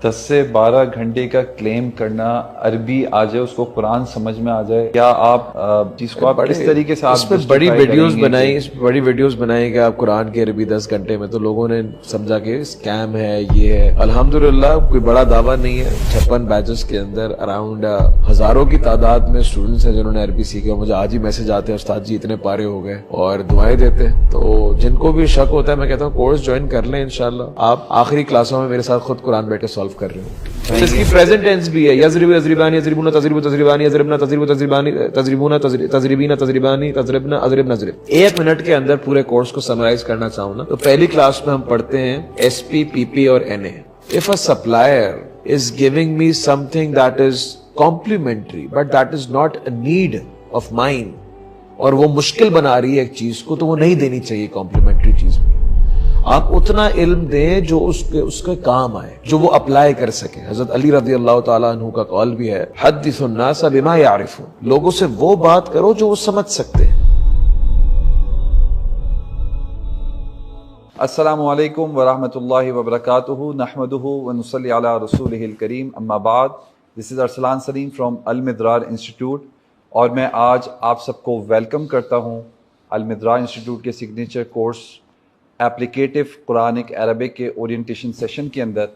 10 سے 12 گھنٹے کا کلیم کرنا، عربی آ جائے، اس کو قرآن سمجھ میں آ جائے، کیا آپ جس کو آپ کس طریقے سے اس پہ بڑی ویڈیوز بنائی کہ آپ قرآن کی عربی 10 گھنٹے میں، تو لوگوں نے سمجھا کہ اسکیم ہے، یہ ہے۔ الحمدللہ کوئی بڑا دعویٰ نہیں ہے۔ 56 بیچز کے اندر اراؤنڈ ہزاروں کی تعداد میں اسٹوڈنٹس ہیں جنہوں نے عربی سیکھی، اور مجھے آج ہی میسج آتے ہیں استاد جی اتنے پارے ہو گئے، اور دعائیں دیتے ہیں۔ تو جن کو بھی شک ہوتا ہے میں کہتا ہوں کورس جوائن کر لیں، انشاءاللہ آپ آخری کلاسوں میں میرے ساتھ خود قرآن بیٹھ کے سالو کر رہے ہوں۔ اس کی پریزنٹ ٹینس بھی ہے، یضرب یضربان یضربون تضرب تضربان یضربنا تضرب تضربان تضربون تضربین تضربانی تضربنا اضرب نضرب۔ 1 منٹ کے اندر پورے کورس کو سمرائز کرنا چاہوں نا، تو پہلی کلاس میں ہم پڑھتے ہیں ایس پی، پی پی اور N A. If a supplier is giving me something that is complimentary but that is not a need of mine، اور وہ مشکل بنا رہی ہے ایک چیز کو، تو وہ نہیں دینی چاہیے کمپلیمنٹری چیز میں۔ آپ اتنا علم دیں جو اس کے کام آئے، جو وہ اپلائی کر سکے۔ حضرت علی رضی اللہ تعالیٰ عنہ کا قول بھی ہے، حدث الناس بما يعرفون، لوگوں سے وہ بات کرو جو وہ سمجھ سکتے ہیں۔ السلام علیکم ورحمۃ اللہ وبرکاتہ، نحمدہ ونصلی علی رسولہ الکریم، اما بعد۔ دس از ارسلان سلیم فرام المدرار انسٹیٹیوٹ، اور میں آج آپ سب کو ویلکم کرتا ہوں المدرار انسٹیٹیوٹ کے سگنیچر کورس ایپلیکیٹو قرآنک عربک کے اورینٹیشن سیشن کے اندر۔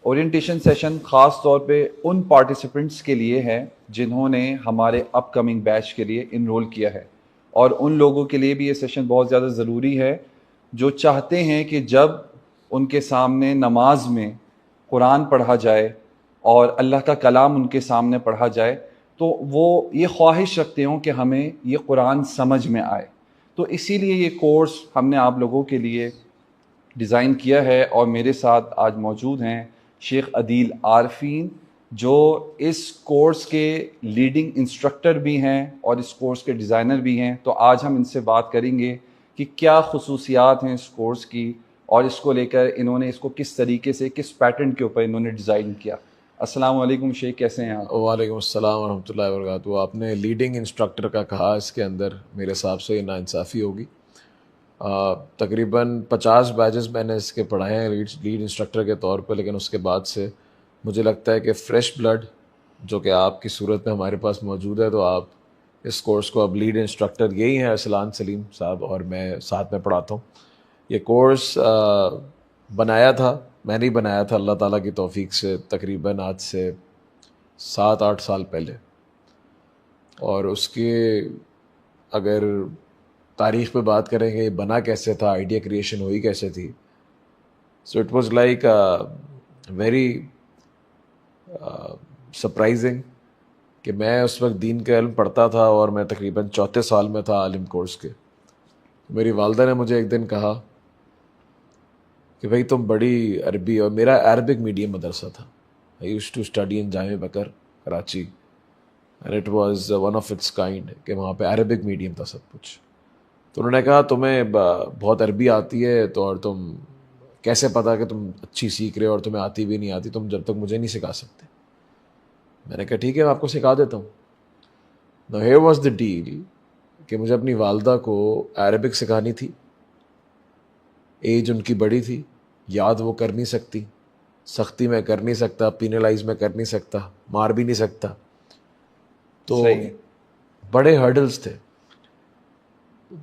اورینٹیشن سیشن خاص طور پہ ان پارٹیسپنٹس کے لیے ہے جنہوں نے ہمارے اپ کمنگ بیچ کے لیے انرول کیا ہے، اور ان لوگوں کے لیے بھی یہ سیشن بہت زیادہ ضروری ہے جو چاہتے ہیں کہ جب ان کے سامنے نماز میں قرآن پڑھا جائے اور اللہ کا کلام ان کے سامنے پڑھا جائے تو وہ یہ خواہش رکھتے ہوں کہ ہمیں یہ قرآن سمجھ میں آئے۔ تو اسی لیے یہ کورس ہم نے آپ لوگوں کے لیے ڈیزائن کیا ہے، اور میرے ساتھ آج موجود ہیں شیخ عدیل عارفین، جو اس کورس کے لیڈنگ انسٹرکٹر بھی ہیں اور اس کورس کے ڈیزائنر بھی ہیں۔ تو آج ہم ان سے بات کریں گے کہ کیا خصوصیات ہیں اس کورس کی، اور اس کو لے کر انہوں نے اس کو کس طریقے سے، کس پیٹرن کے اوپر انہوں نے ڈیزائن کیا۔ السلام علیکم شیخ، کیسے ہیں آپ؟ وعلیکم السلام ورحمۃ اللہ وبرکاتہ۔ آپ نے لیڈنگ انسٹرکٹر کا کہا، اس کے اندر میرے حساب سے یہ ناانصافی ہوگی۔ تقریباً 50 بیچز میں نے اس کے پڑھائے ہیں لیڈ انسٹرکٹر کے طور پہ، لیکن اس کے بعد سے مجھے لگتا ہے کہ فریش بلڈ جو کہ آپ کی صورت میں ہمارے پاس موجود ہے، تو آپ اس کورس کو اب لیڈ انسٹرکٹر یہی ہیں ارسلان سلیم صاحب، اور میں ساتھ میں پڑھاتا ہوں۔ یہ کورس بنایا تھا، میں نہیں بنایا تھا، اللہ تعالیٰ کی توفیق سے تقریباً آج سے 7-8 سال پہلے، اور اس کے اگر تاریخ پہ بات کریں گے یہ بنا کیسے تھا، آئیڈیا کریشن ہوئی کیسے تھی، so it was like very surprising کہ میں اس وقت دین کا علم پڑھتا تھا اور میں تقریباً 4 سال میں تھا عالم کورس کے۔ میری والدہ نے مجھے ایک دن کہا کہ بھائی تم بڑی عربی، اور میرا عربک میڈیم مدرسہ تھا، I used to study in Jama Bakr Karachi, and it was one of its kind کہ وہاں پہ عربک میڈیم تھا سب کچھ۔ تو انہوں نے کہا تمہیں بہت عربی آتی ہے، تو اور تم کیسے پتا کہ تم اچھی سیکھ رہے ہو اور تمہیں آتی بھی نہیں آتی، تم جب تک مجھے نہیں سکھا سکتے۔ میں نے کہا ٹھیک ہے میں آپ کو سکھا دیتا ہوں۔ Now here was the deal کہ مجھے اپنی والدہ کو عربک سکھانی تھی، ایج ان کی بڑی تھی، یاد وہ کر نہیں سکتی، سختی میں کر نہیں سکتا، پینلائز میں کر نہیں سکتا، مار بھی نہیں سکتا، تو بڑے ہرڈلز تھے۔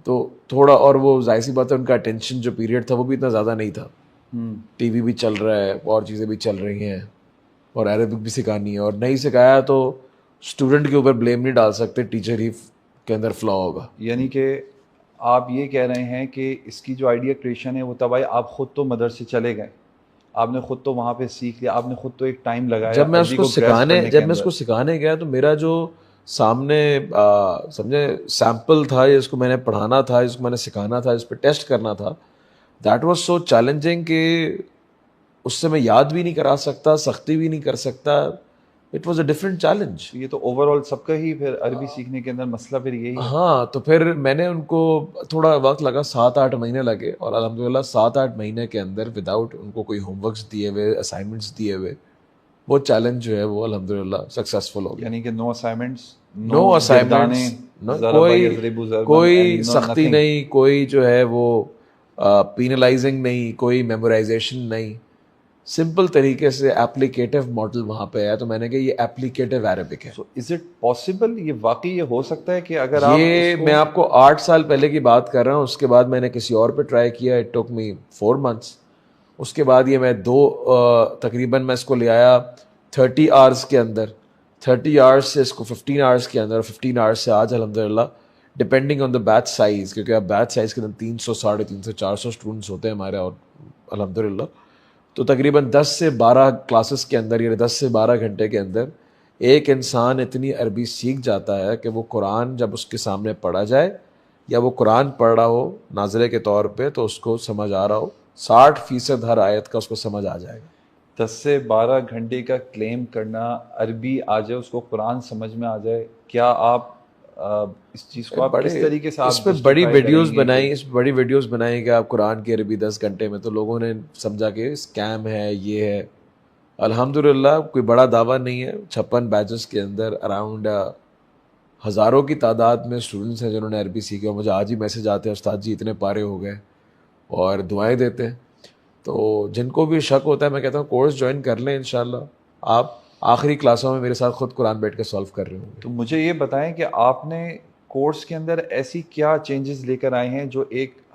تو تھوڑا، اور وہ ظاہر سی بات ہے ان کا اٹینشن جو پیریڈ تھا وہ بھی اتنا زیادہ نہیں تھا، ٹی وی بھی چل رہا ہے اور چیزیں بھی چل رہی ہیں، اور عربک بھی سکھانی ہے، اور نہیں سکھایا تو اسٹوڈنٹ کے اوپر بلیم نہیں ڈال سکتے، ٹیچر ہی کے اندر فلا ہوگا۔ یعنی کہ آپ یہ کہہ رہے ہیں کہ اس کی جو آئیڈیا کریشن ہے وہ تب آئی، آپ خود تو مدرسے چلے گئے، آپ نے خود تو وہاں پہ سیکھ لیا، آپ نے خود تو ایک ٹائم لگایا۔ جب میں اس کو سکھانے گیا تو میرا جو سامنے سمجھے سیمپل تھا، اس کو میں نے پڑھانا تھا، اس کو میں نے سکھانا تھا، اس پہ ٹیسٹ کرنا تھا، دیٹ واز سو چیلنجنگ کہ اس سے میں یاد بھی نہیں کرا سکتا، سختی بھی نہیں کر سکتا، it was a different challenge. یہ تو اوور آل سب کا ہی پھر عربی سیکھنے کے اندر مسئلہ پھر یہی ہے۔ ہاں، تو پھر میں نے ان کو تھوڑا وقت لگا، 7-8 مہینے لگے، اور الحمدللہ 7-8 مہینے کے اندر وداؤٹ ان کو کوئی ہوم ورکس دیے ہوئے، اسائنمنٹس دیے ہوئے، وہ چیلنج جو ہے وہ الحمدللہ سکسیزفل ہو گیا۔ یعنی کہ نو اسائنمنٹس، کوئی سختی نہیں، کوئی جو ہے وہ پینلائزنگ نہیں، کوئی میمورائزیشن نہیں، سمپل طریقے سے اپلیکیٹو ماڈل وہاں پہ ہے, تو میں نے کہا یہ اپلیکیٹو عربک ہے. So is it possible, یہ واقعی یہ ہو سکتا ہے کہ اگر آپ یہ میں آپ کو 8 سال پہلے کی بات کر رہا ہوں, اس کے بعد میں نے کسی اور پہ ٹرائی کیا, اٹ ٹوک می 4 months. اس کے بعد یہ میں تقریباً میں اس کو لے آیا 30 hours کے اندر, 30 hours سے اس کو 15 hours کے اندر, 15 hours سے آج الحمدللہ depending on the batch size, کیونکہ اب بیچ سائز کے اندر 300 350 400 اسٹوڈنٹس ہوتے ہیں ہمارے, اور الحمدللہ تو تقریباً 10 سے 12 کلاسز کے اندر, یعنی 10 سے 12 گھنٹے کے اندر ایک انسان اتنی عربی سیکھ جاتا ہے کہ وہ قرآن جب اس کے سامنے پڑھا جائے یا وہ قرآن پڑھ رہا ہو ناظرے کے طور پہ تو اس کو سمجھ آ رہا ہو, 60% ہر آیت کا اس کو سمجھ آ جائے گا. 10 سے 12 گھنٹے کا کلیم کرنا, عربی آ جائے, اس کو قرآن سمجھ میں آ جائے, کیا آپ اس چیز کو آپ کس طریقے سے اس پہ بڑی ویڈیوز بنائی, اس پہ بڑی ویڈیوز بنائی کہ آپ قرآن کی عربی 10 گھنٹے میں, تو لوگوں نے سمجھا کہ اسکیم ہے, یہ ہے. الحمدللہ کوئی بڑا دعویٰ نہیں ہے, 56 بیچز کے اندر اراؤنڈ ہزاروں کی تعداد میں اسٹوڈنٹس ہیں جنہوں نے عربی سیکھی, اور مجھے آج ہی میسج آتے ہیں استاد جی اتنے پارے ہو گئے, اور دعائیں دیتے ہیں. تو جن کو بھی شک ہوتا ہے میں کہتا ہوں کورس جوائن کر لیں, انشاءاللہ آپ آخری کلاسوں میں میرے ساتھ خود قرآن بیٹھ کے سالو کر رہے ہوں گے. تو مجھے یہ بتائیں کہ آپ نے کورس کے اندر ایسی کیا چینجز لے کر آئے ہیں, جو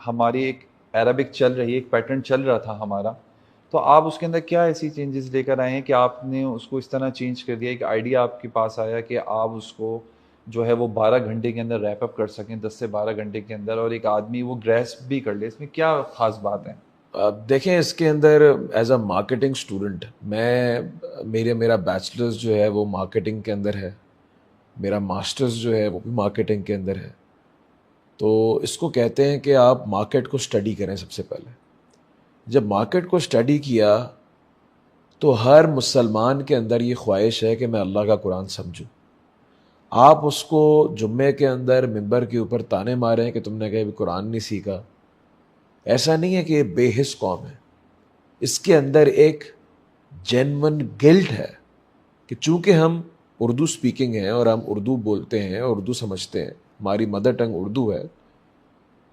ہماری ایک عربک چل رہی ہے, ایک پیٹرن چل رہا تھا ہمارا, تو آپ اس کے اندر کیا ایسی چینجز لے کر آئے ہیں کہ آپ نے اس کو اس طرح چینج کر دیا, ایک آئیڈیا آپ کے پاس آیا کہ آپ اس کو جو ہے وہ 12 گھنٹے کے اندر ریپ اپ کر سکیں, 10 سے 12 گھنٹے کے اندر, اور ایک آدمی وہ گریسپ بھی کر لے. اس میں کیا خاص بات ہے؟ دیکھیں اس کے اندر ایز اے مارکیٹنگ اسٹوڈنٹ میرا بیچلرز جو ہے وہ مارکیٹنگ کے اندر ہے, میرا ماسٹرز جو ہے وہ بھی مارکیٹنگ کے اندر ہے. تو اس کو کہتے ہیں کہ آپ مارکیٹ کو اسٹڈی کریں. سب سے پہلے جب مارکیٹ کو اسٹڈی کیا تو ہر مسلمان کے اندر یہ خواہش ہے کہ میں اللہ کا قرآن سمجھوں. آپ اس کو جمعے کے اندر ممبر کے اوپر تانے ماریں کہ تم نے کہیں بھی قرآن نہیں سیکھا, ایسا نہیں ہے کہ یہ بے حس قوم ہے. اس کے اندر ایک جینون گلٹ ہے کہ چونکہ ہم اردو سپیکنگ ہیں اور ہم اردو بولتے ہیں, اردو سمجھتے ہیں, ہماری مدر ٹنگ اردو ہے,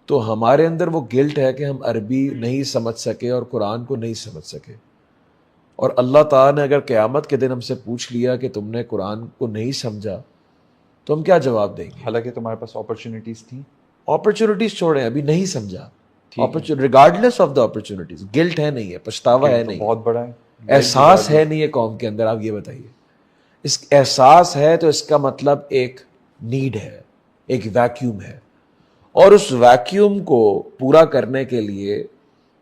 تو ہمارے اندر وہ گلٹ ہے کہ ہم عربی نہیں سمجھ سکے اور قرآن کو نہیں سمجھ سکے. اور اللہ تعالیٰ نے اگر قیامت کے دن ہم سے پوچھ لیا کہ تم نے قرآن کو نہیں سمجھا تو ہم کیا جواب دیں گے؟ حالانکہ تمہارے پاس اپرچونیٹیز تھیں. اپرچونیٹیز چھوڑیں, ابھی نہیں سمجھا, regardless of the opportunities. Guilt ہے نہیں ہے, پچھتاوا ہے نہیں, بہت بڑا ہے, احساس ہے نہیں ہے قوم کے اندر. آپ یہ بتائیے, اس احساس ہے تو اس کا مطلب ایک نیڈ ہے, ایک ویکیوم ہے, اور اس ویکیوم کو پورا کرنے کے لیے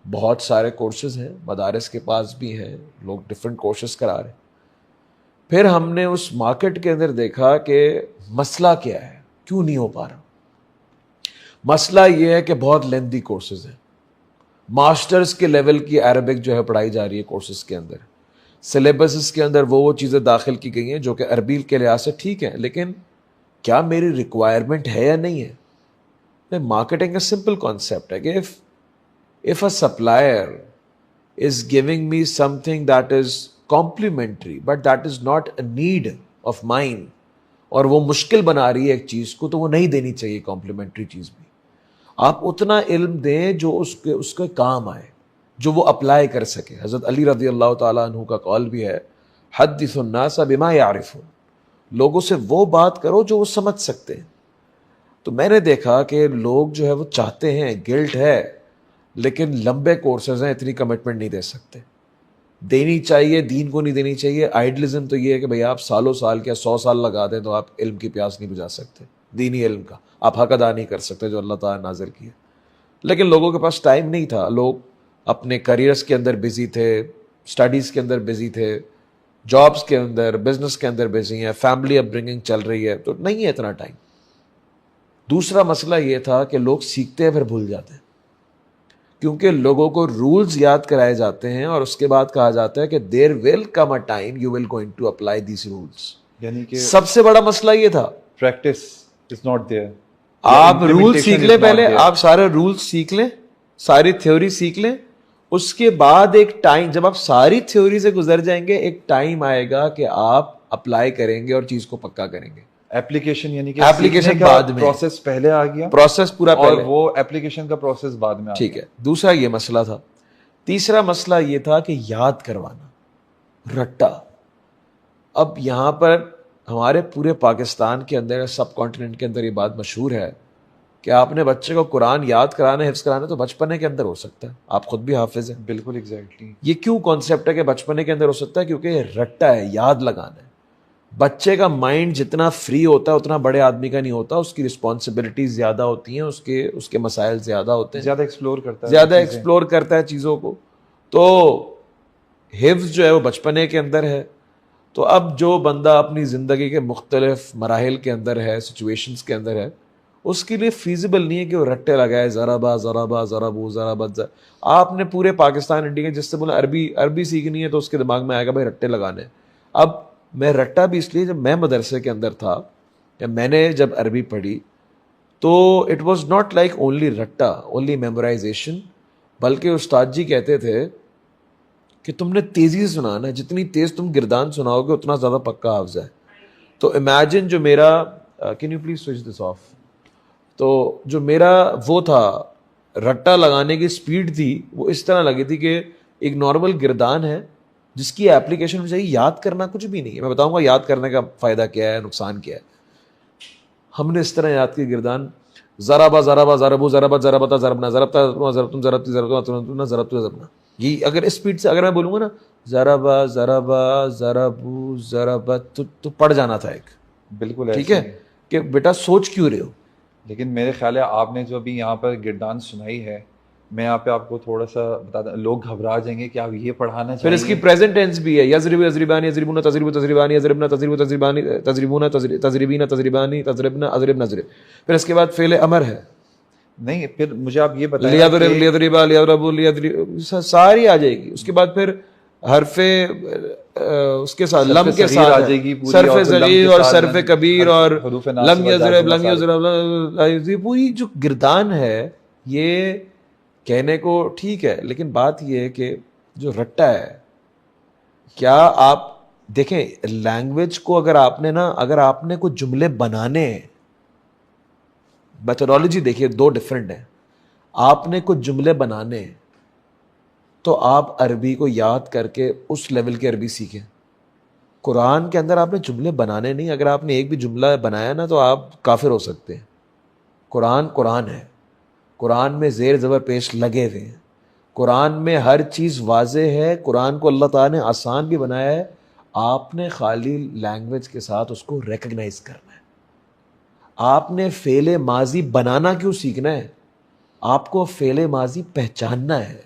بہت سارے کورسز ہیں, مدارس کے پاس بھی ہیں, لوگ ڈفرینٹ کورسز کرا رہے ہیں. پھر ہم نے اس مارکیٹ کے اندر دیکھا کہ مسئلہ کیا ہے, کیوں نہیں ہو پا رہا. مسئلہ یہ ہے کہ بہت لیندی کورسز ہیں, ماسٹرز کے لیول کی عربک جو ہے پڑھائی جا رہی ہے کورسز کے اندر, سلیبسز کے اندر وہ چیزیں داخل کی گئی ہیں جو کہ عربی کے لحاظ سے ٹھیک ہیں, لیکن کیا میری ریکوائرمنٹ ہے یا نہیں ہے. مارکیٹنگ کا سمپل کانسیپٹ ہے کہ if a supplier is giving me something that is complimentary but that is not a need of mine, اور وہ مشکل بنا رہی ہے ایک چیز کو, تو وہ نہیں دینی چاہیے کمپلیمنٹری چیز بھی. آپ اتنا علم دیں جو اس کے کام آئے, جو وہ اپلائی کر سکے. حضرت علی رضی اللہ تعالیٰ عنہ کا قول بھی ہے, حدث الناس بما يعرفون, لوگوں سے وہ بات کرو جو وہ سمجھ سکتے ہیں. تو میں نے دیکھا کہ لوگ جو ہے وہ چاہتے ہیں, گلٹ ہے, لیکن لمبے کورسز ہیں, اتنی کمٹمنٹ نہیں دے سکتے. دینی چاہیے, دین کو نہیں دینی چاہیے. آئیڈلزم تو یہ ہے کہ بھئی آپ سالوں سال کیا 100 سال لگا دیں تو آپ علم کی پیاس نہیں بجھا سکتے, دینی علم کا آپ حق ادا نہیں کر سکتے جو اللہ تعالیٰ نے نازل کیا. لیکن لوگوں کے پاس ٹائم نہیں تھا, لوگ اپنے کریئرز کے اندر بزی تھے, اسٹڈیز کے اندر بزی تھے, جابس کے اندر, بزنس کے اندر بزی ہیں, فیملی اپ برنگنگ چل رہی ہے, تو نہیں ہے اتنا ٹائم. دوسرا مسئلہ یہ تھا کہ لوگ سیکھتے ہیں پھر بھول جاتے ہیں, کیونکہ لوگوں کو رولز یاد کرائے جاتے ہیں اور اس کے بعد کہا جاتا ہے کہ there will come a time you will going to apply these rules. یعنی کہ سب سے بڑا مسئلہ یہ تھا, پریکٹس از ناٹ دیئر. آپ رول سیکھ لیں, پہلے آپ سارے رولز سیکھ لیں, ساری تھیوری سیکھ لیں, اس کے بعد ایک ٹائم, جب آپ ساری تھیوری سے گزر جائیں گے, ایک ٹائم آئے گا کہ آپ اپلائی کریں گے اور چیز کو پکا کریں گے. ایپلیکیشن یعنی کہ ایپلیکیشن بعد میں, پروسیس پہلے آ گیا, پروسیس پورا اور پہلے, وہ ایپلیکیشن کا پروسیس بعد میں. ٹھیک ہے. دوسرا یہ مسئلہ تھا تیسرا مسئلہ یہ تھا کہ یاد کروانا، رٹا. اب یہاں پر ہمارے پورے پاکستان کے اندر، سب کانٹیننٹ کے اندر یہ بات مشہور ہے کہ آپ نے بچے کو قرآن یاد کرانا، حفظ کرانا تو بچپنے کے اندر ہو سکتا ہے، آپ خود بھی حافظ ہیں. بالکل ایگزیکٹلی. یہ کیوں کانسیپٹ ہے کہ بچپنے کے اندر ہو سکتا ہے؟ کیونکہ یہ رٹا ہے، یاد لگانا ہے. بچے کا مائنڈ جتنا فری ہوتا ہے اتنا بڑے آدمی کا نہیں ہوتا، اس کی رسپانسبلٹیز زیادہ ہوتی ہیں، اس کے مسائل زیادہ ہوتے ہیں، زیادہ ایکسپلور کرتا ہے، زیادہ ایکسپلور کرتا ہے چیزوں کو. تو حفظ جو ہے وہ بچپنے کے اندر ہے. تو اب جو بندہ اپنی زندگی کے مختلف مراحل کے اندر ہے، سچویشنز کے اندر ہے، اس کے لیے فیزیبل نہیں ہے کہ وہ رٹے لگائے، ذرا با ذرا با ذرا بو ذرا بد. آپ نے پورے پاکستان انڈیا کے جس سے بولا عربی سیکھنی ہے تو اس کے دماغ میں آئے گا بھائی رٹے لگانے. اب میں رٹا بھی اس لیے، جب میں مدرسے کے اندر تھا یا میں نے جب عربی پڑھی تو it was not like only رٹا، اونلی میمورائزیشن، بلکہ استاد جی کہتے تھے کہ تم نے تیزی سے سنانا ہے، جتنی تیز تم گردان سناؤ گے اتنا زیادہ پکا حافظ ہے. تو امیجن جو میرا can you please switch this of, تو جو میرا وہ تھا رٹا لگانے کی سپیڈ تھی وہ اس طرح لگی تھی کہ ایک نارمل گردان ہے جس کی اپلیکیشن میں چاہیے یاد کرنا کچھ بھی نہیں ہے. میں بتاؤں گا یاد کرنے کا فائدہ کیا ہے، نقصان کیا ہے. ہم نے اس طرح یاد کی گردان، ضربا ضربا ضربو ضربت ضربتا ضربنا ضربتا ضربتم ضربتی ضربتم ضربتو ضربنا، یہ اگر اس سپیڈ سے اگر میں بولوں گا نا ضربا ضربا ضربو ضربت تو پڑ جانا تھا ایک. بالکل ٹھیک ہے کہ بیٹا سوچ کیوں رہے ہو. لیکن میرے خیال ہے آپ نے جو ابھی یہاں پر گردان سنائی ہے، میں یہاں پہ آپ کو تھوڑا سا بتا دوں، لوگ گھبرا جائیں گے کہ آپ یہ پڑھانا پھر اس کی پریزنٹ ٹینس بھی ہے، یضرب یضربان یضربون تضرب تضربان یضربن تضرب تضربان تضربون تضربین تضربان تضربن اضرب نضرب. پھر اس کے بعد فعل امر ہے، نہیں. پھر مجھے آپ یہ بتائیں لیضرب لیضربا لیضربوا لیضرب، ساری آ جائے گی. اس کے بعد پھر حرف اس کے ساتھ لم کے ساتھ آ جائے گی، صرف صغیر اور صرف کبیر اور لم یضرب لم یضرب. یہ پوری جو گردان ہے یہ کہنے کو ٹھیک ہے، لیکن بات یہ ہے کہ جو رٹا ہے، کیا آپ دیکھیں لینگویج کو اگر آپ نے کوئی جملے بنانے ہیں، میتھڈالوجی دیکھیے دو ڈفرینٹ ہیں. آپ نے کچھ جملے بنانے ہیں تو آپ عربی کو یاد کر کے اس لیول کی عربی سیکھیں. قرآن کے اندر آپ نے جملے بنانے نہیں، اگر آپ نے ایک بھی جملہ بنایا نا تو آپ کافر ہو سکتے ہیں. قرآن ہے، قرآن میں زیر زبر پیش لگے ہوئے ہیں، قرآن میں ہر چیز واضح ہے. قرآن کو اللہ تعالیٰ نے آسان بھی بنایا ہے، آپ نے خالی لینگویج کے ساتھ اس کو ریکگنائز کرنا ہے. آپ نے فعل ماضی بنانا کیوں سیکھنا ہے؟ آپ کو فعل ماضی پہچاننا ہے.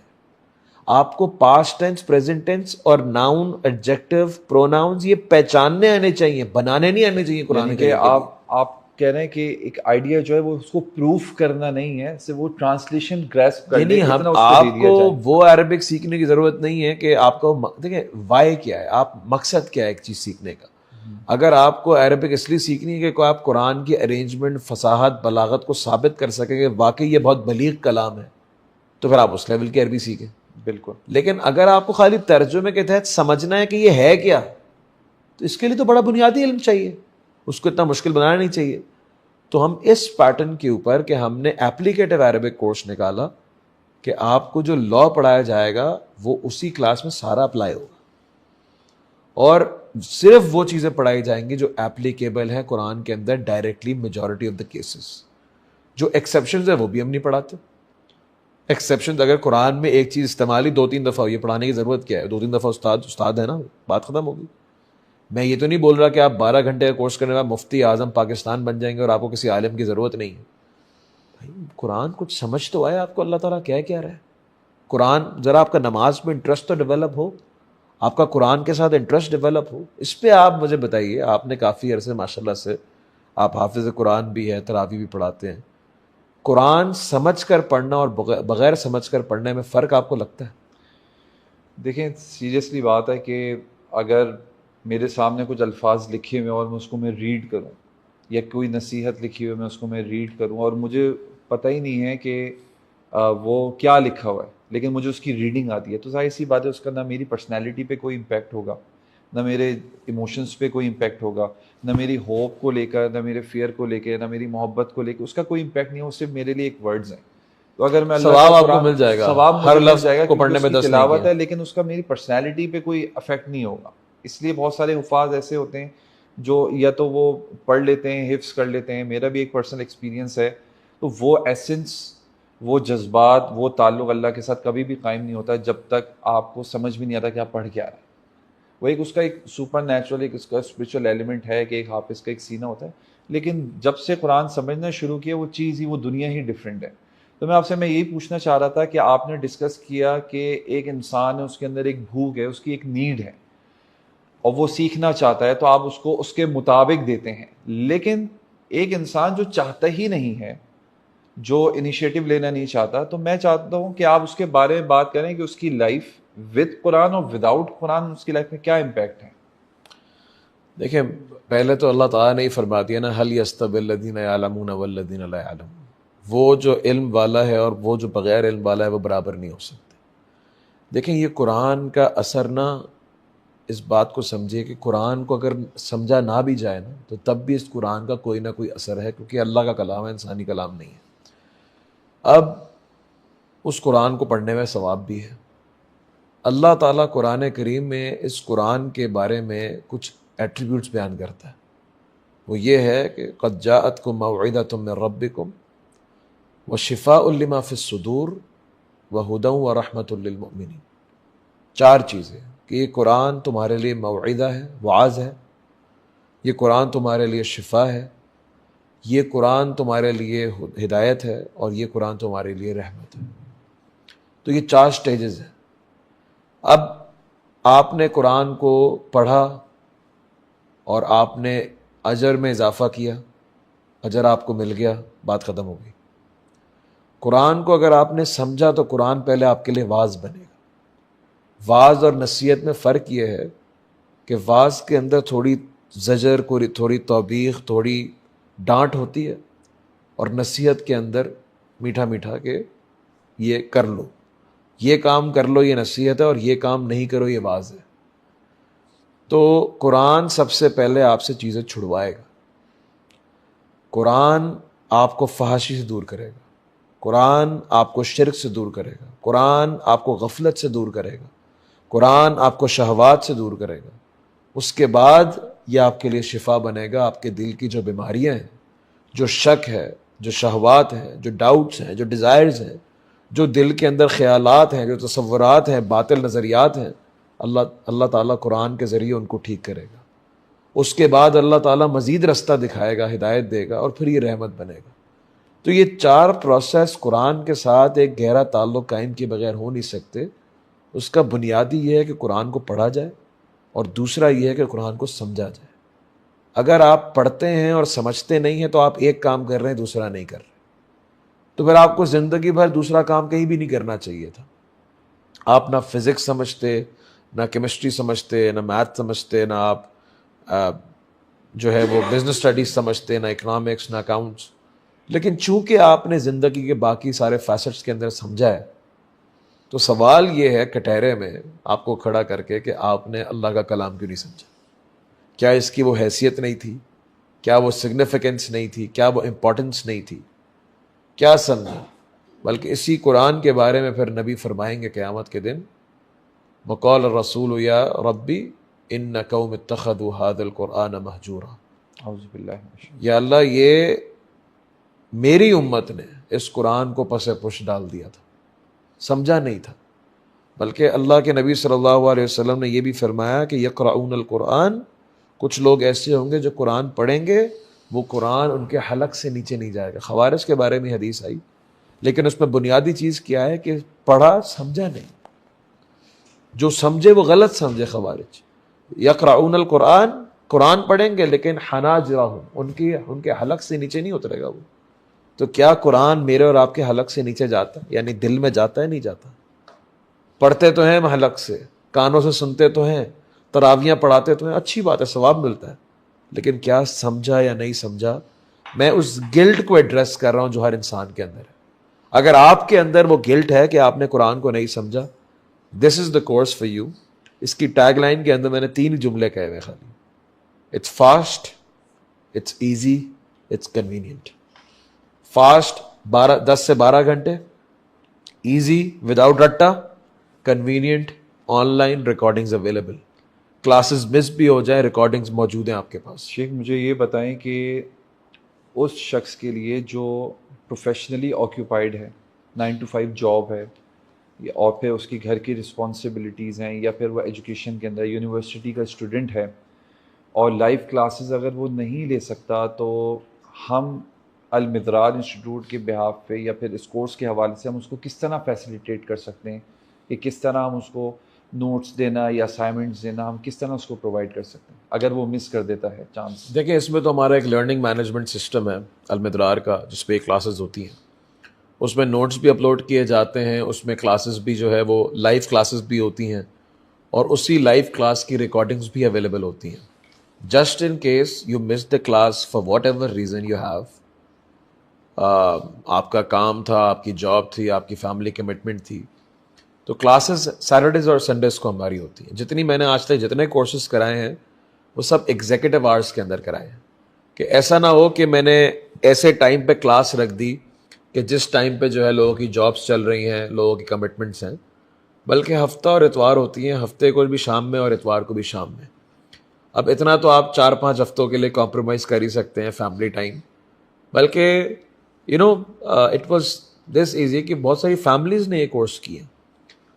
آپ کو پاسٹ ٹینس، پریزنٹ ٹینس اور ناؤن، ایڈجیکٹو، پروناؤنز یہ پہچاننے آنے چاہیے، بنانے نہیں آنے چاہیے. قرآن کہ آپ کہہ رہے ہیں کہ ایک آئیڈیا جو ہے وہ اس کو پروف کرنا نہیں ہے، صرف وہ ٹرانسلیشن گریسپ کر لیں. آپ کو وہ عربک سیکھنے کی ضرورت نہیں ہے کہ آپ کو دیکھیں وائی کیا ہے، آپ مقصد کیا ہے ایک چیز سیکھنے کا. اگر آپ کو عربک اس لیے سیکھنی ہے کہ آپ قرآن کی ارینجمنٹ، فصاحت، بلاغت کو ثابت کر سکیں کہ واقعی یہ بہت بلیغ کلام ہے، تو پھر آپ اس لیول کی عربی سیکھیں. بالکل. لیکن اگر آپ کو خالی ترجمے کے تحت سمجھنا ہے کہ یہ ہے کیا، تو اس کے لیے تو بڑا بنیادی علم چاہیے، اس کو اتنا مشکل بنانا نہیں چاہیے. تو ہم اس پیٹرن کے اوپر کہ ہم نے ایپلیکیٹو عربک کورس نکالا کہ آپ کو جو لا پڑھایا جائے گا وہ اسی کلاس میں سارا اپلائی ہوگا، اور صرف وہ چیزیں پڑھائی جائیں گی جو ایپلیکیبل ہیں قرآن کے اندر directly majority of the cases. جو ایکسیپشنز ہیں وہ بھی ہم نہیں پڑھاتے. ایکسیپشن اگر قرآن میں ایک چیز استعمالی 2-3 دفعہ، یہ پڑھانے کی ضرورت کیا ہے؟ 2-3 دفعہ استاد ہے نا، بات ختم ہوگی. میں یہ تو نہیں بول رہا کہ آپ 12 گھنٹے کا کورس کرنے کے بعد مفتی اعظم پاکستان بن جائیں گے اور آپ کو کسی عالم کی ضرورت نہیں ہے. بھائی قرآن کچھ سمجھ تو آئے آپ کو اللہ تعالیٰ کیا رہا ہے. قرآن ذرا آپ کا نماز میں انٹرسٹ تو ڈیولپ ہو، آپ کا قرآن کے ساتھ انٹرسٹ ڈیولپ ہو. اس پہ آپ مجھے بتائیے، آپ نے کافی عرصے ماشاءاللہ سے آپ حافظ قرآن بھی ہے، تراویح بھی پڑھاتے ہیں. قرآن سمجھ کر پڑھنا اور بغیر سمجھ کر پڑھنے میں فرق آپ کو لگتا ہے؟ دیکھیں سیریسلی بات ہے کہ اگر میرے سامنے کچھ الفاظ لکھے ہوئے اور میں اس کو میں ریڈ کروں، یا کوئی نصیحت لکھی ہوئی میں اس کو میں ریڈ کروں اور مجھے پتہ ہی نہیں ہے کہ وہ کیا لکھا ہوا ہے، لیکن مجھے اس کی ریڈنگ آتی ہے، تو ظاہر سی بات ہے اس کا نہ میری پرسنالٹی پہ کوئی امپیکٹ ہوگا، نہ میرے ایموشنس پہ کوئی امپیکٹ ہوگا، نہ میری ہوپ کو لے کر، نہ میرے فیئر کو لے کے، نہ میری محبت کو لے کے اس کا کوئی امپیکٹ نہیں ہے. وہ صرف میرے لیے ایک ورڈز ہیں. تو اگر میں ثواب آپ کو مل جائے گا، ثواب ہر مل لفظ جائے گا کو پڑھنے میں 10 تلاوت ہے، لیکن اس کا میری پرسنالٹی پہ کوئی افیکٹ نہیں ہوگا. اس لیے بہت سارے حفاظ ایسے ہوتے ہیں جو یا تو وہ پڑھ لیتے ہیں، حفظ کر لیتے ہیں. میرا بھی ایک پرسنل ایکسپیرینس ہے. تو وہ ایسنس، وہ جذبات، وہ تعلق اللہ کے ساتھ کبھی بھی قائم نہیں ہوتا جب تک آپ کو سمجھ بھی نہیں آتا کہ آپ پڑھ کیا رہے ہیں. وہ ایک اس کا ایک سپر نیچرل، ایک اس کا اسپرچل ایلیمنٹ ہے کہ ایک حافظ کا ایک سینہ ہوتا ہے. لیکن جب سے قرآن سمجھنا شروع کیا وہ چیز ہی، وہ دنیا ہی ڈفرینٹ ہے. تو میں آپ سے یہی پوچھنا چاہ رہا تھا کہ آپ نے ڈسکس کیا کہ ایک انسان ہے، اس کے اندر ایک بھوک ہے، اس کی ایک نیڈ ہے اور وہ سیکھنا چاہتا ہے، تو آپ اس کو اس کے مطابق دیتے ہیں. لیکن ایک انسان جو چاہتا ہی نہیں ہے، جو انیشیٹو لینا نہیں چاہتا، تو میں چاہتا ہوں کہ آپ اس کے بارے میں بات کریں کہ اس کی لائف ود قرآن اور وداؤٹ قرآن اس کی لائف میں کیا امپیکٹ ہے. دیکھیں، پہلے تو اللہ تعالیٰ نے ہی فرما دیا نا، هل يستوي الذين يعلمون والذين لا يعلمون. وہ جو علم والا ہے اور وہ جو بغیر علم والا ہے وہ برابر نہیں ہو سکتے. دیکھیں، یہ قرآن کا اثر نا، اس بات کو سمجھے کہ قرآن کو اگر سمجھا نہ بھی جائے نا تو تب بھی اس قرآن کا کوئی نہ کوئی اثر ہے، کیونکہ اللہ کا کلام ہے، انسانی کلام نہیں ہے. اب اس قرآن کو پڑھنے میں ثواب بھی ہے. اللہ تعالیٰ قرآن کریم میں اس قرآن کے بارے میں کچھ ایٹریبیوٹس بیان کرتا ہے. وہ یہ ہے کہ قد جاءتکم موعظۃ من ربکم وشفاء لما فی الصدور وہدی ورحمۃ للمؤمنین. 4 چیزیں کہ یہ قرآن تمہارے لیے موعظہ ہے، وعظ ہے، یہ قرآن تمہارے لیے شفا ہے، یہ قرآن تمہارے لیے ہدایت ہے، اور یہ قرآن تمہارے لیے رحمت ہے. تو یہ 4 سٹیجز ہیں. اب آپ نے قرآن کو پڑھا اور آپ نے اجر میں اضافہ کیا، اجر آپ کو مل گیا، بات ختم ہو گئی. قرآن کو اگر آپ نے سمجھا تو قرآن پہلے آپ کے لیے واعظ بنے گا. واعظ اور نصیحت میں فرق یہ ہے کہ واعظ کے اندر تھوڑی زجر، تھوڑی توبیخ، تھوڑی ڈانٹ ہوتی ہے، اور نصیحت کے اندر میٹھا میٹھا کہ یہ کر لو، یہ کام کر لو، یہ نصیحت ہے، اور یہ کام نہیں کرو، یہ واعظ ہے. تو قرآن سب سے پہلے آپ سے چیزیں چھڑوائے گا. قرآن آپ کو فحاشی سے دور کرے گا، قرآن آپ کو شرک سے دور کرے گا، قرآن آپ کو غفلت سے دور کرے گا، قرآن آپ کو شہوات سے دور کرے گا. اس کے بعد یہ آپ کے لیے شفا بنے گا. آپ کے دل کی جو بیماریاں ہیں، جو شک ہے، جو شہوات ہیں، جو ڈاؤٹس ہیں، جو ڈیزائرز ہیں، جو دل کے اندر خیالات ہیں، جو تصورات ہیں، باطل نظریات ہیں، اللہ تعالیٰ قرآن کے ذریعے ان کو ٹھیک کرے گا. اس کے بعد اللہ تعالیٰ مزید رستہ دکھائے گا، ہدایت دے گا، اور پھر یہ رحمت بنے گا. تو یہ 4 پروسیس قرآن کے ساتھ ایک گہرا تعلق قائم کیے بغیر ہو نہیں سکتے. اس کا بنیادی یہ ہے کہ قرآن کو پڑھا جائے، اور دوسرا یہ ہے کہ قرآن کو سمجھا جائے. اگر آپ پڑھتے ہیں اور سمجھتے نہیں ہیں تو آپ ایک کام کر رہے ہیں، دوسرا نہیں کر رہے. تو پھر آپ کو زندگی بھر دوسرا کام کہیں بھی نہیں کرنا چاہیے تھا. آپ نہ فزکس سمجھتے، نہ کیمسٹری سمجھتے، نہ میتھ سمجھتے، نہ آپ جو ہے وہ بزنس اسٹڈیز سمجھتے، نہ اکنامکس، نہ اکاؤنٹس. لیکن چونکہ آپ نے زندگی کے باقی سارے فیسٹس کے اندر سمجھا ہے، تو سوال یہ ہے کٹہرے میں آپ کو کھڑا کر کے کہ آپ نے اللہ کا کلام کیوں نہیں سمجھا. کیا اس کی وہ حیثیت نہیں تھی؟ کیا وہ سگنیفیکنس نہیں تھی؟ کیا وہ امپورٹنس نہیں تھی؟ کیا سمجھا؟ بلکہ اسی قرآن کے بارے میں پھر نبی فرمائیں گے قیامت کے دن، وقال الرسول یا ربی ان قوم اتخذوا هذا القرآن مہجورا. اعوذ باللہ من الشیطان. یا اللہ، یہ میری امت نے اس قرآن کو پس پش ڈال دیا تھا، سمجھا نہیں تھا. بلکہ اللہ کے نبی صلی اللہ علیہ وسلم نے یہ بھی فرمایا کہ یقرؤون القرآن، کچھ لوگ ایسے ہوں گے جو قرآن پڑھیں گے، وہ قرآن ان کے حلق سے نیچے نہیں جائے گا. خوارج کے بارے میں حدیث آئی، لیکن اس میں بنیادی چیز کیا ہے کہ پڑھا سمجھا نہیں. جو سمجھے وہ غلط سمجھے خوارج. یقرؤون القرآن، قرآن پڑھیں گے لیکن حناجرہم، ان کے حلق سے نیچے نہیں اترے گا وہ. تو کیا قرآن میرے اور آپ کے حلق سے نیچے جاتا ہے؟ یعنی دل میں جاتا ہے؟ نہیں جاتا. پڑھتے تو ہیں ہم حلق سے، کانوں سے سنتے تو ہیں، تراویاں پڑھاتے تو ہیں، اچھی بات ہے، ثواب ملتا ہے. لیکن کیا سمجھا یا نہیں سمجھا؟ میں اس گلٹ کو ایڈریس کر رہا ہوں جو ہر انسان کے اندر ہے. اگر آپ کے اندر وہ گلٹ ہے کہ آپ نے قرآن کو نہیں سمجھا، دس از دا کورس فار یو. اس کی ٹیگ لائن کے اندر میں نے 3 جملے کہے ہوئے خالی. It's fast, it's easy, it's convenient. Fast 10 سے 12 گھنٹے، easy, without ratta, convenient, online recordings available. Classes miss بھی ہو جائے, recordings موجود ہیں آپ کے پاس. شیخ مجھے یہ بتائیں کہ اس شخص کے لیے جو پروفیشنلی آکیوپائڈ ہے, 9 to 5 جاب ہے, اور پھر اس کی گھر کی رسپانسبلٹیز ہیں, یا پھر وہ ایجوکیشن کے اندر یونیورسٹی کا اسٹوڈنٹ ہے, اور لائیو کلاسز اگر وہ نہیں لے سکتا, تو ہم المدرار انسٹیٹیوٹ کے بہاف پہ یا پھر اس کورس کے حوالے سے ہم اس کو کس طرح فیسیلیٹیٹ کر سکتے ہیں, کہ کس طرح ہم اس کو نوٹس دینا یا اسائنمنٹس دینا, ہم کس طرح اس کو پرووائڈ کر سکتے ہیں اگر وہ مس کر دیتا ہے چانس. دیکھیں اس میں تو ہمارا ایک لرننگ مینجمنٹ سسٹم ہے المدرار کا, جس پہ کلاسز ہوتی ہیں, اس میں نوٹس بھی اپلوڈ کیے جاتے ہیں, اس میں کلاسز بھی جو ہے وہ لائیو کلاسز بھی ہوتی ہیں, اور اسی لائیو کلاس کی ریکارڈنگز بھی اویلیبل ہوتی ہیں. Just in case you miss the class for what ever reason you have, آپ کا کام تھا, آپ کی جاب تھی, آپ کی فیملی کمٹمنٹ تھی, تو کلاسز سیٹرڈیز اور سنڈیز کو ہماری ہوتی ہیں. جتنی میں نے آج تک جتنے کورسز کرائے ہیں وہ سب ایگزیکٹو آورس کے اندر کرائے ہیں, کہ ایسا نہ ہو کہ میں نے ایسے ٹائم پہ کلاس رکھ دی کہ جس ٹائم پہ جو ہے لوگوں کی جابس چل رہی ہیں, لوگوں کی کمٹمنٹس ہیں, بلکہ ہفتہ اور اتوار ہوتی ہیں, ہفتے کو بھی شام میں اور اتوار کو بھی شام میں. اب اتنا تو آپ 4-5 ہفتوں کے لیے کمپرومائز کر ہی سکتے ہیں فیملی ٹائم, بلکہ اٹ واز دس ایزی کہ بہت ساری فیملیز نے یہ کورس کیے,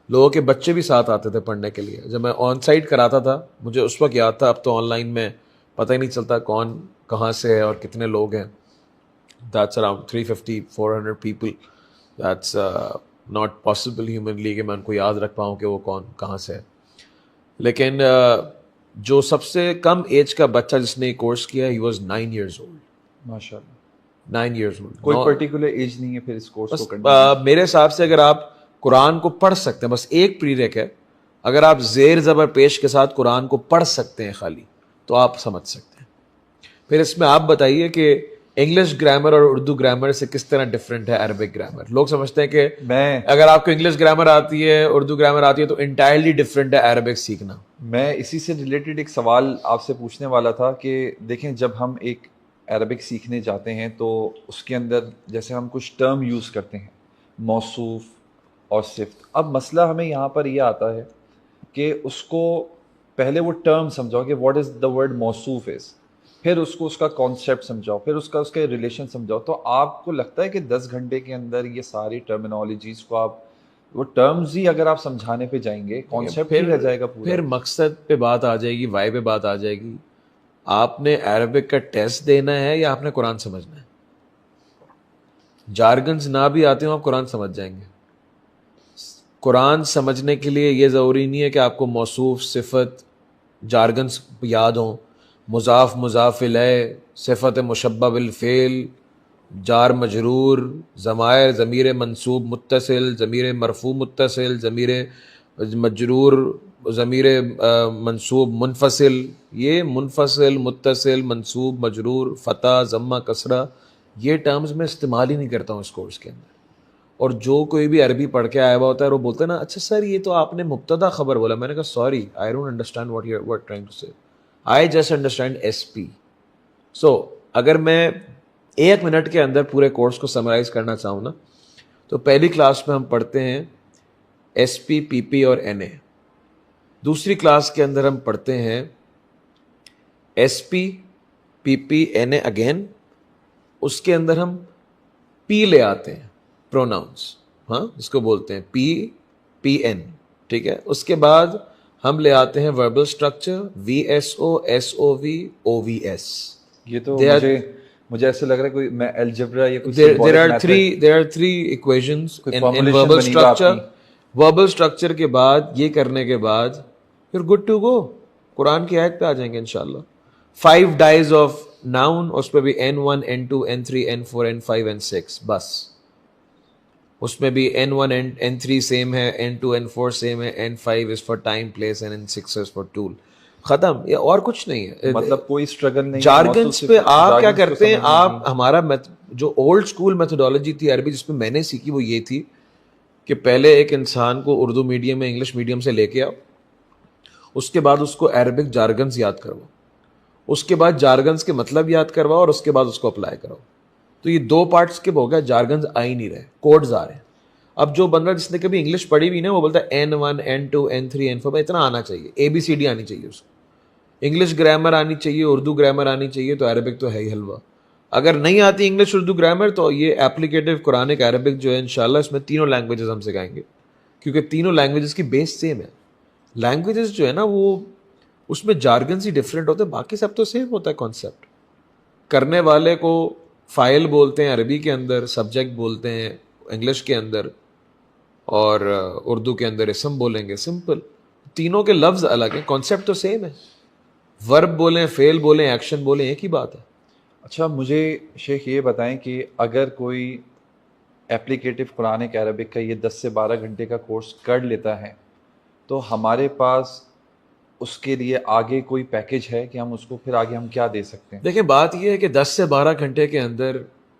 لوگوں کے بچے بھی ساتھ آتے تھے پڑھنے کے لیے. جب میں آن سائٹ کراتا تھا مجھے اس وقت یاد تھا, اب تو آن لائن میں پتہ ہی نہیں چلتا کون کہاں سے ہے اور کتنے لوگ ہیں. That's around 350-400 people. That's not possible humanly کہ میں ان کو یاد رکھ پاؤں کہ وہ کون کہاں سے ہے. لیکن جو سب سے کم ایج کا بچہ جس نے یہ کورس کیا, he was 9 years old. ماشاء اللہ, 9 years old. کوئی پرٹیکولر ایج نہیں ہے پھر اس کورس کو کرنے. میرے حساب سے اگر آپ قرآن کو پڑھ سکتے ہیں, بس ایک پریریک ہے, اگر آپ زیر زبر پیش کے ساتھ قرآن کو پڑھ سکتے ہیں خالی, تو آپ سمجھ سکتے ہیں. پھر اس میں آپ بتائیے کہ انگلش گرامر اور اردو گرامر سے کس طرح ڈفرینٹ ہے عربک گرامر. لوگ سمجھتے ہیں کہ اگر آپ کو انگلش گرامر آتی ہے, اردو گرامر آتی ہے, تو انٹائرلی ڈفرینٹ ہے عربک سیکھنا. میں اسی سے ریلیٹڈ ایک سوال آپ سے پوچھنے والا تھا کہ دیکھیں جب ہم ایک عربک سیکھنے جاتے ہیں تو اس کے اندر جیسے ہم کچھ ٹرم یوز کرتے ہیں, موصوف اور صفت. اب مسئلہ ہمیں یہاں پر یہ آتا ہے کہ اس کو پہلے وہ ٹرم سمجھاؤ کہ واٹ از دا ورڈ موصوف از, پھر اس کو اس کا کانسیپٹ سمجھاؤ, پھر اس کے ریلیشن سمجھاؤ. تو آپ کو لگتا ہے کہ 10 گھنٹے کے اندر یہ ساری ٹرمینالوجیز کو آپ, وہ ٹرمز ہی اگر آپ سمجھانے پہ جائیں گے, کانسیپٹ ہی رہ جائے گا پورا. پھر مقصد پہ بات آ جائے گی, وائی پہ بات آ جائے گی. آپ نے عربک کا ٹیسٹ دینا ہے یا آپ نے قرآن سمجھنا ہے؟ جارگنز نہ بھی آتے ہوں آپ قرآن سمجھ جائیں گے. قرآن سمجھنے کے لیے یہ ضروری نہیں ہے کہ آپ کو موصوف, صفت, جارگنز یاد ہوں. مضاف, مضاف الیہ, صفت مشبہ بالفعل, جار مجرور, ضمائر, ضمیر منصوب متصل, ضمیر مرفوع متصل, ضمیر مجرور, ضمیر منصوب منفصل. یہ منفصل, متصل, منصوب, مجرور, فتح, ضمہ, کسرہ, یہ ٹرمز میں استعمال ہی نہیں کرتا ہوں اس کورس کے اندر. اور جو کوئی بھی عربی پڑھ کے آیا ہوا ہوتا ہے وہ بولتا ہے نا, اچھا سر یہ تو آپ نے مبتدا خبر بولا. میں نے کہا sorry, I don't understand what you are trying to say, I just understand S P. So اگر میں 1 منٹ کے اندر پورے کورس کو سمرائز کرنا چاہوں نا, تو پہلی کلاس میں ہم پڑھتے ہیں ایس پی, پی پی اور این اے. دوسری کلاس کے اندر ہم پڑھتے ہیں ایس پی, پی پی, این اے اگین. اس کے اندر ہم پی لے آتے ہیں, پروناؤنس, ہاں جس کو بولتے ہیں پی, پی این, ٹھیک ہے. اس کے بعد ہم لے آتے ہیں verbal structure, V S O, S O وی, او وی ایس. یہ تو مجھے ایسا لگ رہا ہے کوئی میں الجبرا یا کوئی there are three equations in verbal structure. verbal structure کے بعد یہ کرنے کے بعد you're good to go. قرآن کی آیت پہ آ جائیں گے انشاءاللہ. 5 dies of noun, اس پہ بھی N1, N2, N3, N4, N5, N6, بس. اس میں بھی N1 N3 سیم ہے, N2 N4 سیم ہے, N5 is for time, place and N6 is for tool. ختم. یہ اور کچھ نہیں ہے, مطلب کوئی اسٹرگل نہیں. جارگنس پہ آپ کیا کرتے ہیں, آپ ہمارا جو اولڈ اسکول میتھڈالوجی تھی عربی جس میں نے سیکھی وہ یہ تھی کہ پہلے ایک انسان کو اردو میڈیم میں انگلش میڈیم سے لے کے آؤ, اس کے بعد اس کو عربک جارگنز یاد کرواؤ, اس کے بعد جارگنز کے مطلب یاد کرواؤ, اور اس کے بعد اس کو اپلائی کراؤ. تو یہ 2 پارٹس کے ہو گئے. جارگنز آ ہی نہیں رہے, کوڈز آ رہے ہیں. اب جو بندہ جس نے کبھی انگلش پڑھی بھی نا وہ بولتا ہے N1 N2 N3 N4 اتنا آنا چاہیے, ABCD آنی چاہیے اس کو, انگلش گرامر آنی چاہیے, اردو گرامر آنی چاہیے, تو عربک تو ہے ہی حلوہ. اگر نہیں آتی انگلش اردو گرامر تو یہ اپلیکیٹو قرآنک عربک جو ہے انشاءاللہ اس میں تینوں لینگویجز ہم سکھائیں گے, کیونکہ تینوں لینگویجز کی بیس سیم ہے. لینگویجز جو ہے نا وہ اس میں جارگنز ہی ڈفرینٹ ہوتے ہیں, باقی سب تو سیم ہوتا ہے کانسیپٹ. کرنے والے کو فائل بولتے ہیں عربی کے اندر, سبجیکٹ بولتے ہیں انگلش کے اندر, اور اردو کے اندر اسم بولیں گے, سمپل. تینوں کے لفظ الگ ہیں, کانسیپٹ تو سیم ہے. ورب بولیں, فعل بولیں, ایکشن بولیں, ایک ہی بات ہے. اچھا مجھے شیخ یہ بتائیں کہ اگر کوئی اپلیکیٹو قرآنک عربک کا یہ 10 سے 12 گھنٹے کا کورس کر لیتا ہے تو ہمارے پاس اس کے لیے آگے کوئی پیکیج ہے کہ ہم اس کو پھر آگے ہم کیا دے سکتے ہیں؟ دیکھیں بات یہ ہے کہ 10 سے 12 گھنٹے کے اندر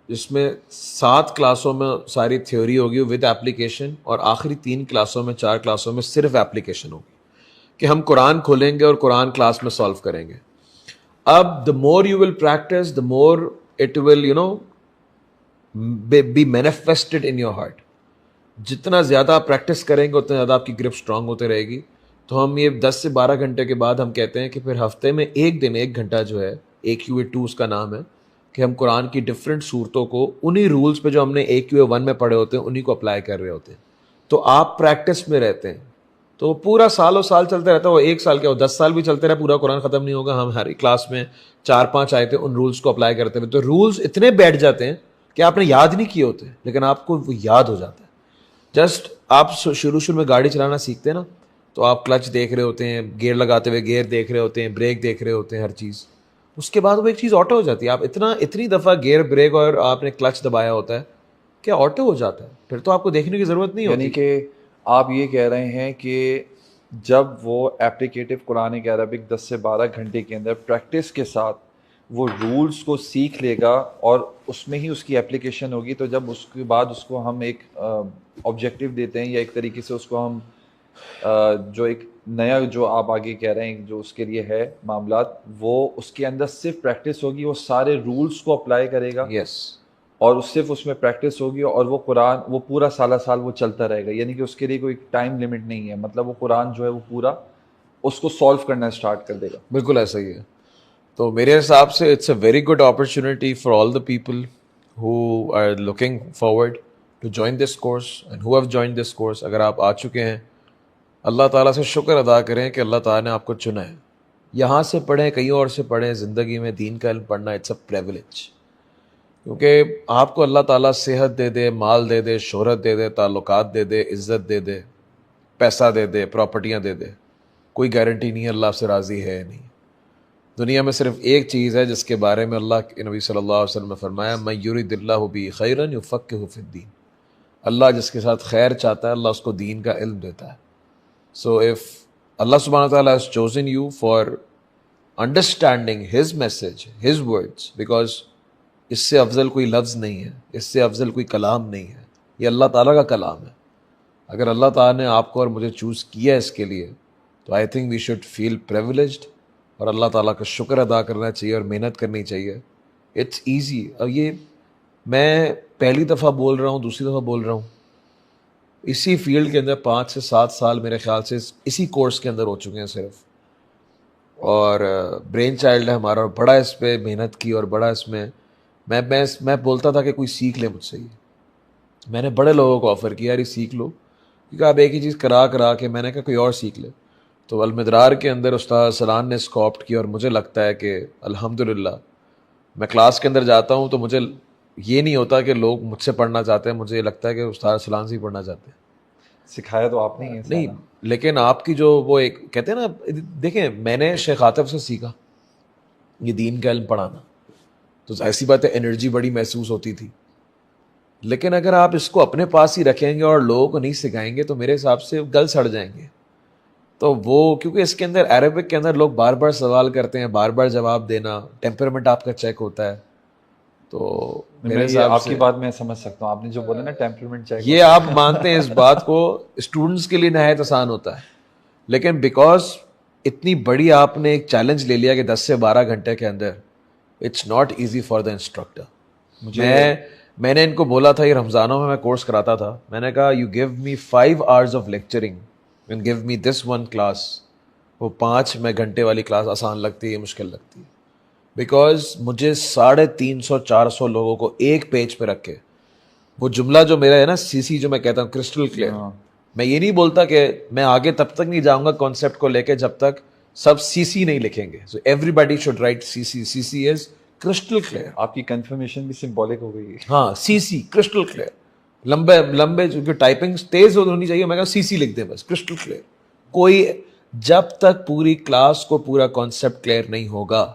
جس میں 7 کلاسوں میں ساری تھیوری ہوگی ود ایپلیکیشن, اور آخری 3 کلاسوں میں 4 کلاسوں میں صرف ایپلیکیشن ہوگی کہ ہم قرآن کھولیں گے اور قرآن کلاس میں سالو کریں گے. اب the more you will practice, the more it will, be manifested in your heart. جتنا زیادہ آپ پریکٹس کریں گے اتنا زیادہ آپ کی گرپ اسٹرانگ ہوتے رہے گی. تو ہم یہ 10 سے 12 گھنٹے کے بعد ہم کہتے ہیں کہ پھر ہفتے میں ایک دن 1 گھنٹہ جو ہے, AQA2 اس کا نام ہے, کہ ہم قرآن کی ڈفرینٹ صورتوں کو انہی رولز پہ جو ہم نے AQA1 میں پڑھے ہوتے ہیں انہی کو اپلائی کر رہے ہوتے ہیں. تو آپ پریکٹس میں رہتے ہیں تو وہ پورا سال و سال چلتا رہتا ہے. وہ 1 سال کیا وہ 10 سال بھی چلتے رہے, پورا قرآن ختم نہیں ہوگا. ہم ہر کلاس میں 4-5 آئے تھے, ان رولز کو اپلائی کرتے ہوئے تو رولز اتنے بیٹھ جاتے ہیں کہ آپ نے یاد نہیں کیے ہوتے, لیکن آپ کو وہ یاد ہو جاتا ہے. جسٹ آپ شروع میں گاڑی چلانا سیکھتے ہیں نا, تو آپ کلچ دیکھ رہے ہوتے ہیں, گیئر لگاتے ہوئے گیئر دیکھ رہے ہوتے ہیں, بریک دیکھ رہے ہوتے ہیں, ہر چیز. اس کے بعد وہ ایک چیز آٹو ہو جاتی ہے. آپ اتنی دفعہ گیئر بریک اور آپ نے کلچ دبایا ہوتا ہے کہ آٹو ہو جاتا ہے, پھر تو آپ کو دیکھنے کی ضرورت نہیں ہوتی. یعنی کہ آپ یہ کہہ رہے ہیں کہ جب وہ اپلیکیٹو قرآنک عربک 10 سے 12 گھنٹے کے اندر پریکٹس کے ساتھ وہ رولز کو سیکھ لے گا اور اس میں ہی اس کی اپلیکیشن ہوگی, تو جب اس کے بعد اس کو ہم ایک آبجیکٹیو دیتے ہیں یا ایک طریقے سے اس کو ہم جو ایک نیا جو آپ آگے کہہ رہے ہیں جو اس کے لیے ہے معاملات, وہ اس کے اندر صرف پریکٹس ہوگی, وہ سارے رولز کو اپلائی کرے گا. یس. اور صرف اس میں پریکٹس ہوگی اور وہ قرآن وہ پورا سال وہ چلتا رہے گا. یعنی کہ اس کے لیے کوئی ٹائم لمٹ نہیں ہے, مطلب وہ قرآن جو ہے وہ پورا اس کو سالو کرنا اسٹارٹ کر دے گا. بالکل ایسا ہی ہے. تو میرے حساب سے it's a very good opportunity for all the people who are looking forward to join this course and who have join this course. اگر آپ آ چکے ہیں, اللہ تعالیٰ سے شکر ادا کریں کہ اللہ تعالیٰ نے آپ کو چنا ہے. یہاں سے پڑھیں, کہیں اور سے پڑھیں, زندگی میں دین کا علم پڑھنا اٹس اے پریویلیج, کیونکہ آپ کو اللہ تعالیٰ صحت دے دے, مال دے دے, شہرت دے دے, تعلقات دے دے, عزت دے دے, پیسہ دے دے, پراپرٹیاں دے دے, کوئی گارنٹی نہیں ہے اللہ آپ سے راضی ہے نہیں. دنیا میں صرف ایک چیز ہے جس کے بارے میں اللہ کے نبی صلی اللہ علیہ وسلم نے فرمایا, من یرید اللہ بہ خیرا یفقہہ فی الدین. اللہ جس کے ساتھ خیر چاہتا ہے اللہ اس کو دین کا علم دیتا ہے. سو اف اللہ سبحانہ وتعالیٰ has chosen you for understanding his message, his words, because اس سے افضل کوئی لفظ نہیں ہے, اس سے افضل کوئی کلام نہیں ہے, یہ اللہ تعالیٰ کا کلام ہے. اگر اللہ تعالیٰ نے آپ کو اور مجھے چوز کیا اس کے لیے تو I think we should feel privileged, اور اللہ تعالیٰ کا شکر ادا کرنا چاہیے اور محنت کرنی چاہیے. It's easy. اور یہ میں پہلی دفعہ بول رہا ہوں, دوسری دفعہ بول رہا ہوں, اسی فیلڈ کے اندر 5 سے 7 سال میرے خیال سے اسی کورس کے اندر ہو چکے ہیں صرف, اور برین چائلڈ ہے ہمارا, اور بڑا اس پہ محنت کی, اور بڑا اس میں میں بولتا تھا کہ کوئی سیکھ لے مجھ سے. یہ میں نے بڑے لوگوں کو آفر کیا, یار یہ سیکھ لو, کیونکہ آپ ایک ہی چیز کرا کے, میں نے کہا کوئی اور سیکھ لے. تو المدرار کے اندر استاد سلان نے اس کو آپٹ کیا, اور مجھے لگتا ہے کہ الحمدللہ میں کلاس کے اندر جاتا ہوں تو مجھے یہ نہیں ہوتا کہ لوگ مجھ سے پڑھنا چاہتے ہیں, مجھے لگتا ہے کہ استاد سلان سے ہی پڑھنا چاہتے ہیں. سکھایا تو آپ نے ہی ہے نہیں, لیکن آپ کی جو وہ ایک کہتے ہیں نا, دیکھیں میں نے شیخ عاطف سے سیکھا یہ دین کا علم پڑھانا, تو ایسی بات ہے انرجی بڑی محسوس ہوتی تھی. لیکن اگر آپ اس کو اپنے پاس ہی رکھیں گے اور لوگوں کو نہیں سکھائیں گے تو میرے حساب سے گل سڑ جائیں گے. تو وہ کیونکہ اس کے اندر عربک کے اندر لوگ بار بار سوال کرتے ہیں, بار بار جواب دینا, ٹیمپرمنٹ آپ کا چیک ہوتا ہے. تو میرے حساب آپ سے کی بات میں سمجھ سکتا ہوں, آپ نے جو بولا نا ٹیمپرمنٹ چیک, یہ آپ مانتے ہیں اس بات کو, اسٹوڈنٹس کے لیے نہایت آسان ہوتا ہے, لیکن بیکاز اتنی بڑی آپ نے ایک چیلنج لے لیا کہ 10 سے 12 گھنٹے کے اندر, it's not easy for the instructor. میں نے ان کو بولا تھا یہ رمضانوں میں کورس کراتا تھا, میں نے کہا you give me 5 hours of lecturing and give me this one class. وہ 5 میں گھنٹے والی کلاس آسان لگتی ہے, مشکل لگتی ہے, بیکاز مجھے 350-400 لوگوں کو ایک پیج پہ رکھ کے, وہ جملہ جو میرا ہے نا CC جو میں کہتا ہوں کرسٹل کلیئر, میں یہ نہیں بولتا کہ میں آگے تب تک نہیں جاؤں گا کانسیپٹ کو لے کے جب تک سب CC نہیں لکھیں گے. So every body should write CC is crystal clear. آپ کی کنفرمیشن بھی سمبولک ہو گئی ہے. ہاں CC کرسٹل کلیئر, لمبے جو ٹائپنگ تیز ہونی چاہیے, میں کہا CC لکھ دیں بس, کرسٹل کلیئر. کوئی جب تک پوری کلاس کو پورا کانسیپٹ کلیئر نہیں ہوگا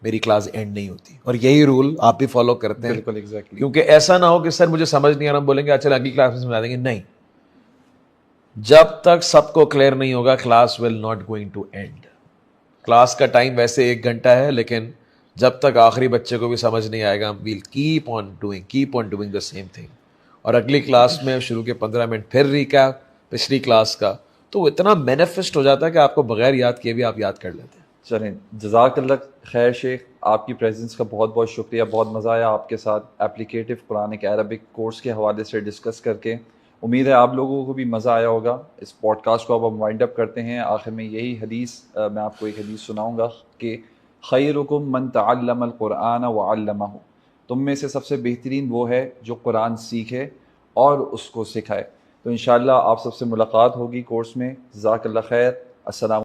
میری کلاس اینڈ نہیں ہوتی. اور یہی رول آپ بھی فالو کرتے ہیں. بالکل ایگزیکٹلی. کیونکہ ایسا نہ ہو کہ سر مجھے سمجھ نہیں آ رہا, ہم بولیں گے اچھا اگلی کلاس میں سمجھا دیں گے. نہیں, جب تک سب کو کلیئر نہیں ہوگا class will not going to end. Class کا ٹائم ویسے 1 گھنٹہ ہے, لیکن جب تک آخری بچے کو بھی سمجھ نہیں آئے گا we'll keep on doing the same thing. اور اگلی کلاس میں شروع کے 15 منٹ پھر ریکیپ پچھلی کلاس کا, تو وہ اتنا مینیفیسٹ ہو جاتا ہے کہ آپ کو بغیر یاد کیے بھی آپ یاد کر لیتے ہیں. چلیں, جزاک اللہ خیر شیخ, آپ کی پریزنس کا بہت بہت شکریہ. بہت مزہ آیا آپ کے ساتھ ایپلیکیٹو قرآنک عربک کورس کے حوالے سے ڈسکس کر کے. امید ہے آپ لوگوں کو بھی مزہ آیا ہوگا. اس پوڈ کاسٹ کو اب ہم وائنڈ اپ کرتے ہیں. آخر میں یہی حدیث, میں آپ کو ایک حدیث سناؤں گا کہ خیرکم من تعلم القرآن وعلمہ, تم میں سے سب سے بہترین وہ ہے جو قرآن سیکھے اور اس کو سکھائے. تو انشاءاللہ آپ سب سے ملاقات ہوگی کورس میں. جزاک اللہ خیر. السلام